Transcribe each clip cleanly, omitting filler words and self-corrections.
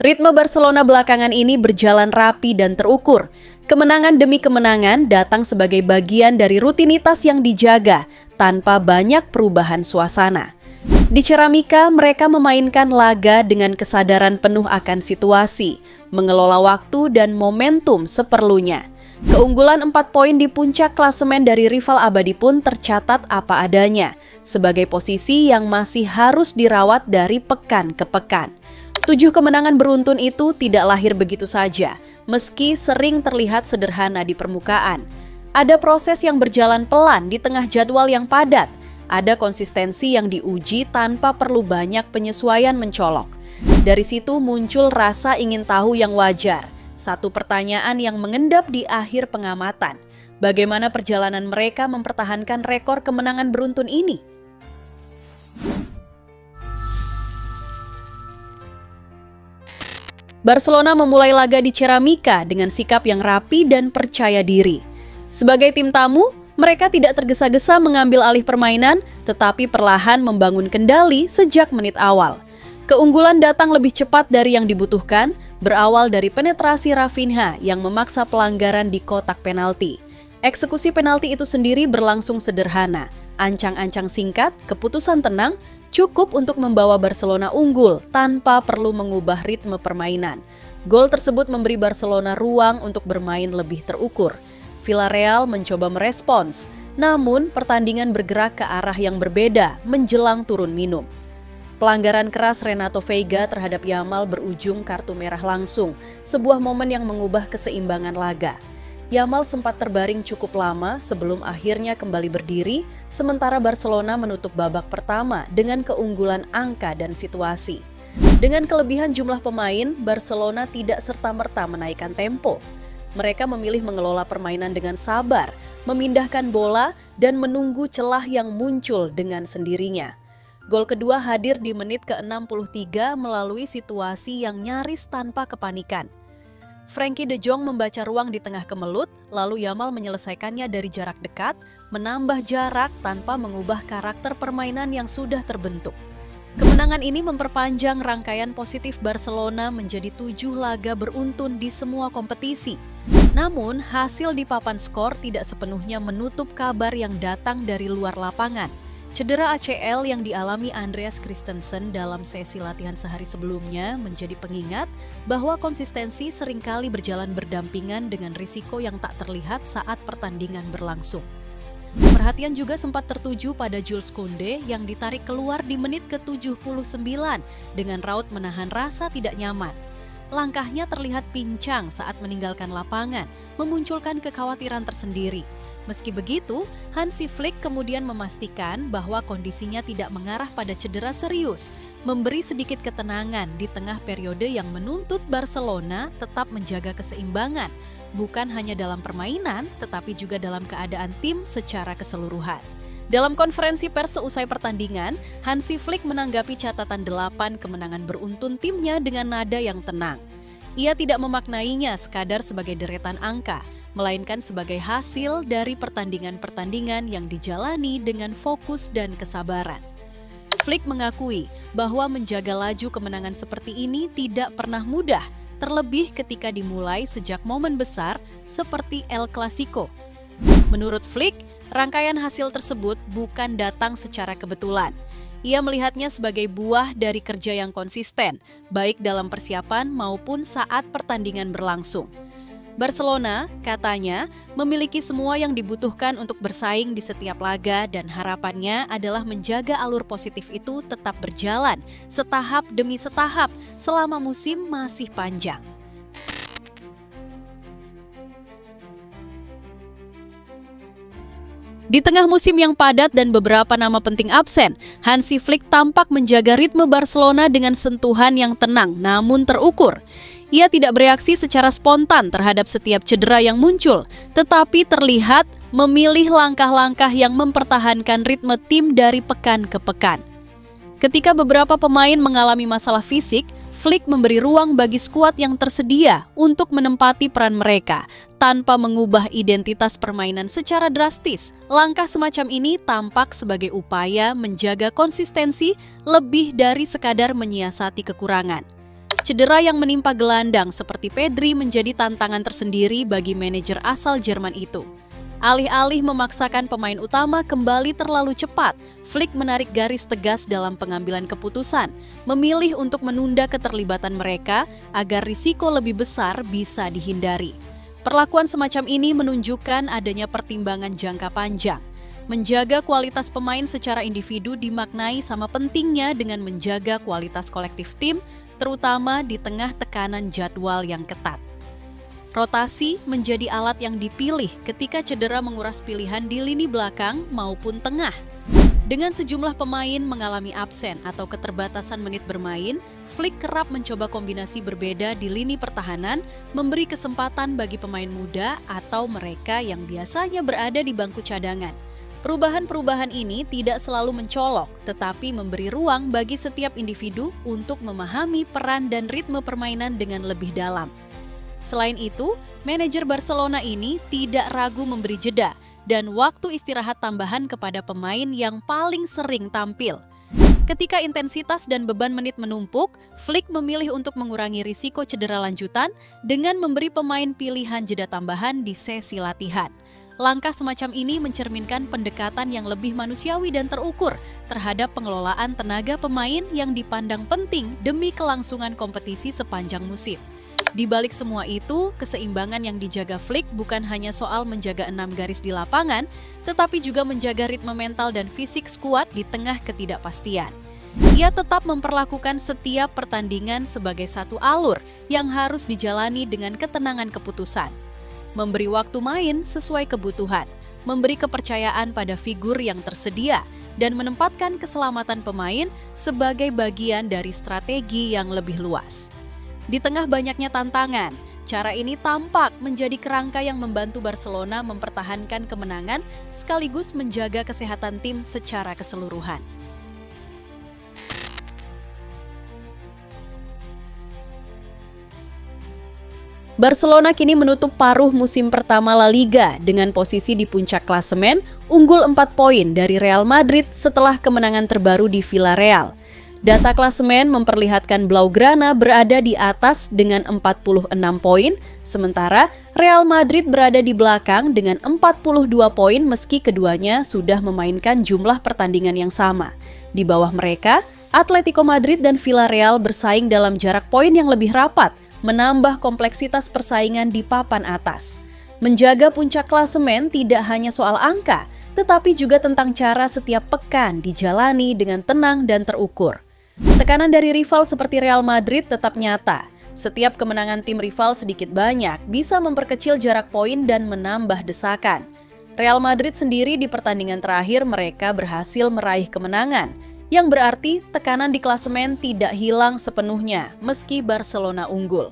Ritme Barcelona belakangan ini berjalan rapi dan terukur. Kemenangan demi kemenangan datang sebagai bagian dari rutinitas yang dijaga tanpa banyak perubahan suasana. Di Ceramica, mereka memainkan laga dengan kesadaran penuh akan situasi, mengelola waktu dan momentum seperlunya. Keunggulan 4 poin di puncak klasemen dari rival abadi pun tercatat apa adanya, sebagai posisi yang masih harus dirawat dari pekan ke pekan. 7 kemenangan beruntun itu tidak lahir begitu saja, meski sering terlihat sederhana di permukaan. Ada proses yang berjalan pelan di tengah jadwal yang padat, ada konsistensi yang diuji tanpa perlu banyak penyesuaian mencolok. Dari situ muncul rasa ingin tahu yang wajar. Satu pertanyaan yang mengendap di akhir pengamatan, bagaimana perjalanan mereka mempertahankan rekor kemenangan beruntun ini? Barcelona memulai laga di Ceramica dengan sikap yang rapi dan percaya diri. Sebagai tim tamu, mereka tidak tergesa-gesa mengambil alih permainan, tetapi perlahan membangun kendali sejak menit awal. Keunggulan datang lebih cepat dari yang dibutuhkan, berawal dari penetrasi Rafinha yang memaksa pelanggaran di kotak penalti. Eksekusi penalti itu sendiri berlangsung sederhana, ancang-ancang singkat, keputusan tenang, cukup untuk membawa Barcelona unggul tanpa perlu mengubah ritme permainan. Gol tersebut memberi Barcelona ruang untuk bermain lebih terukur. Villarreal mencoba merespons, namun pertandingan bergerak ke arah yang berbeda menjelang turun minum. Pelanggaran keras Renato Veiga terhadap Yamal berujung kartu merah langsung, sebuah momen yang mengubah keseimbangan laga. Yamal sempat terbaring cukup lama sebelum akhirnya kembali berdiri, sementara Barcelona menutup babak pertama dengan keunggulan angka dan situasi. Dengan kelebihan jumlah pemain, Barcelona tidak serta-merta menaikkan tempo. Mereka memilih mengelola permainan dengan sabar, memindahkan bola, dan menunggu celah yang muncul dengan sendirinya. Gol kedua hadir di menit ke-63 melalui situasi yang nyaris tanpa kepanikan. Frenkie de Jong membaca ruang di tengah kemelut, lalu Yamal menyelesaikannya dari jarak dekat, menambah jarak tanpa mengubah karakter permainan yang sudah terbentuk. Kemenangan ini memperpanjang rangkaian positif Barcelona menjadi 7 laga beruntun di semua kompetisi. Namun, hasil di papan skor tidak sepenuhnya menutup kabar yang datang dari luar lapangan. Cedera ACL yang dialami Andreas Christensen dalam sesi latihan sehari sebelumnya menjadi pengingat bahwa konsistensi seringkali berjalan berdampingan dengan risiko yang tak terlihat saat pertandingan berlangsung. Perhatian juga sempat tertuju pada Jules Koundé yang ditarik keluar di menit ke-79 dengan raut menahan rasa tidak nyaman. Langkahnya terlihat pincang saat meninggalkan lapangan, memunculkan kekhawatiran tersendiri. Meski begitu, Hansi Flick kemudian memastikan bahwa kondisinya tidak mengarah pada cedera serius, memberi sedikit ketenangan di tengah periode yang menuntut Barcelona tetap menjaga keseimbangan, bukan hanya dalam permainan, tetapi juga dalam keadaan tim secara keseluruhan. Dalam konferensi pers seusai pertandingan, Hansi Flick menanggapi catatan 8 kemenangan beruntun timnya dengan nada yang tenang. Ia tidak memaknainya sekadar sebagai deretan angka, melainkan sebagai hasil dari pertandingan-pertandingan yang dijalani dengan fokus dan kesabaran. Flick mengakui bahwa menjaga laju kemenangan seperti ini tidak pernah mudah, terlebih ketika dimulai sejak momen besar seperti El Clasico. Menurut Flick, rangkaian hasil tersebut bukan datang secara kebetulan. Ia melihatnya sebagai buah dari kerja yang konsisten, baik dalam persiapan maupun saat pertandingan berlangsung. Barcelona, katanya, memiliki semua yang dibutuhkan untuk bersaing di setiap laga dan harapannya adalah menjaga alur positif itu tetap berjalan, setahap demi setahap, selama musim masih panjang. Di tengah musim yang padat dan beberapa nama penting absen, Hansi Flick tampak menjaga ritme Barcelona dengan sentuhan yang tenang namun terukur. Ia tidak bereaksi secara spontan terhadap setiap cedera yang muncul, tetapi terlihat memilih langkah-langkah yang mempertahankan ritme tim dari pekan ke pekan. Ketika beberapa pemain mengalami masalah fisik, Flick memberi ruang bagi skuad yang tersedia untuk menempati peran mereka, tanpa mengubah identitas permainan secara drastis. Langkah semacam ini tampak sebagai upaya menjaga konsistensi lebih dari sekadar menyiasati kekurangan. Cedera yang menimpa gelandang seperti Pedri menjadi tantangan tersendiri bagi manajer asal Jerman itu. Alih-alih memaksakan pemain utama kembali terlalu cepat, Flick menarik garis tegas dalam pengambilan keputusan, memilih untuk menunda keterlibatan mereka agar risiko lebih besar bisa dihindari. Perlakuan semacam ini menunjukkan adanya pertimbangan jangka panjang. Menjaga kualitas pemain secara individu dimaknai sama pentingnya dengan menjaga kualitas kolektif tim, terutama di tengah tekanan jadwal yang ketat. Rotasi menjadi alat yang dipilih ketika cedera menguras pilihan di lini belakang maupun tengah. Dengan sejumlah pemain mengalami absen atau keterbatasan menit bermain, Flick kerap mencoba kombinasi berbeda di lini pertahanan, memberi kesempatan bagi pemain muda atau mereka yang biasanya berada di bangku cadangan. Perubahan-perubahan ini tidak selalu mencolok, tetapi memberi ruang bagi setiap individu untuk memahami peran dan ritme permainan dengan lebih dalam. Selain itu, manajer Barcelona ini tidak ragu memberi jeda dan waktu istirahat tambahan kepada pemain yang paling sering tampil. Ketika intensitas dan beban menit menumpuk, Flick memilih untuk mengurangi risiko cedera lanjutan dengan memberi pemain pilihan jeda tambahan di sesi latihan. Langkah semacam ini mencerminkan pendekatan yang lebih manusiawi dan terukur terhadap pengelolaan tenaga pemain yang dipandang penting demi kelangsungan kompetisi sepanjang musim. Di balik semua itu, keseimbangan yang dijaga Flick bukan hanya soal menjaga 6 garis di lapangan, tetapi juga menjaga ritme mental dan fisik skuad di tengah ketidakpastian. Ia tetap memperlakukan setiap pertandingan sebagai satu alur yang harus dijalani dengan ketenangan keputusan. Memberi waktu main sesuai kebutuhan, memberi kepercayaan pada figur yang tersedia, dan menempatkan keselamatan pemain sebagai bagian dari strategi yang lebih luas. Di tengah banyaknya tantangan, cara ini tampak menjadi kerangka yang membantu Barcelona mempertahankan kemenangan sekaligus menjaga kesehatan tim secara keseluruhan. Barcelona kini menutup paruh musim pertama La Liga dengan posisi di puncak klasemen, unggul 4 poin dari Real Madrid setelah kemenangan terbaru di Villarreal. Data klasemen memperlihatkan Blaugrana berada di atas dengan 46 poin, sementara Real Madrid berada di belakang dengan 42 poin meski keduanya sudah memainkan jumlah pertandingan yang sama. Di bawah mereka, Atletico Madrid dan Villarreal bersaing dalam jarak poin yang lebih rapat, menambah kompleksitas persaingan di papan atas. Menjaga puncak klasemen tidak hanya soal angka, tetapi juga tentang cara setiap pekan dijalani dengan tenang dan terukur. Tekanan dari rival seperti Real Madrid tetap nyata. Setiap kemenangan tim rival sedikit banyak bisa memperkecil jarak poin dan menambah desakan. Real Madrid sendiri di pertandingan terakhir mereka berhasil meraih kemenangan, yang berarti tekanan di klasemen tidak hilang sepenuhnya meski Barcelona unggul.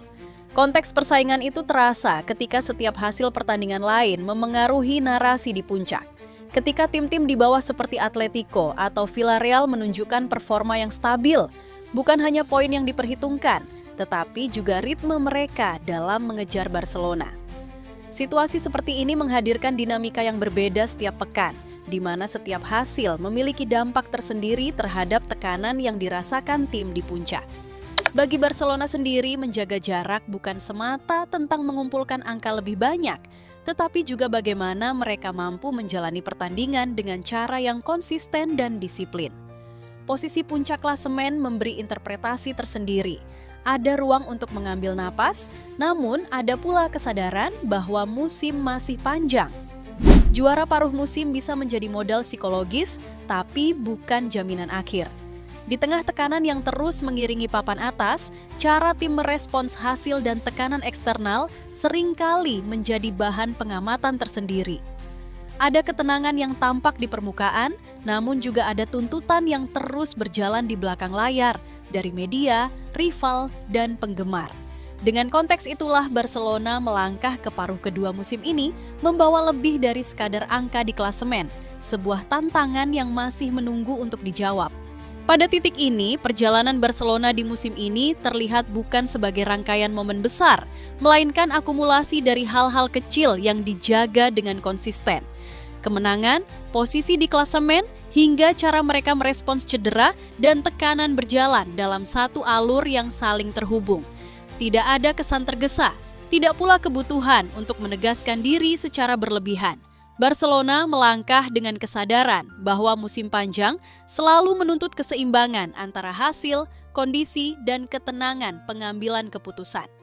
Konteks persaingan itu terasa ketika setiap hasil pertandingan lain memengaruhi narasi di puncak. Ketika tim-tim di bawah seperti Atletico atau Villarreal menunjukkan performa yang stabil, bukan hanya poin yang diperhitungkan, tetapi juga ritme mereka dalam mengejar Barcelona. Situasi seperti ini menghadirkan dinamika yang berbeda setiap pekan, di mana setiap hasil memiliki dampak tersendiri terhadap tekanan yang dirasakan tim di puncak. Bagi Barcelona sendiri, menjaga jarak bukan semata tentang mengumpulkan angka lebih banyak, tetapi juga bagaimana mereka mampu menjalani pertandingan dengan cara yang konsisten dan disiplin. Posisi puncak klasemen memberi interpretasi tersendiri. Ada ruang untuk mengambil napas, namun ada pula kesadaran bahwa musim masih panjang. Juara paruh musim bisa menjadi modal psikologis, tapi bukan jaminan akhir. Di tengah tekanan yang terus mengiringi papan atas, cara tim merespons hasil dan tekanan eksternal seringkali menjadi bahan pengamatan tersendiri. Ada ketenangan yang tampak di permukaan, namun juga ada tuntutan yang terus berjalan di belakang layar dari media, rival, dan penggemar. Dengan konteks itulah Barcelona melangkah ke paruh kedua musim ini membawa lebih dari sekadar angka di klasemen, sebuah tantangan yang masih menunggu untuk dijawab. Pada titik ini, perjalanan Barcelona di musim ini terlihat bukan sebagai rangkaian momen besar, melainkan akumulasi dari hal-hal kecil yang dijaga dengan konsisten. Kemenangan, posisi di klasemen, hingga cara mereka merespons cedera dan tekanan berjalan dalam satu alur yang saling terhubung. Tidak ada kesan tergesa, tidak pula kebutuhan untuk menegaskan diri secara berlebihan. Barcelona melangkah dengan kesadaran bahwa musim panjang selalu menuntut keseimbangan antara hasil, kondisi, dan ketenangan pengambilan keputusan.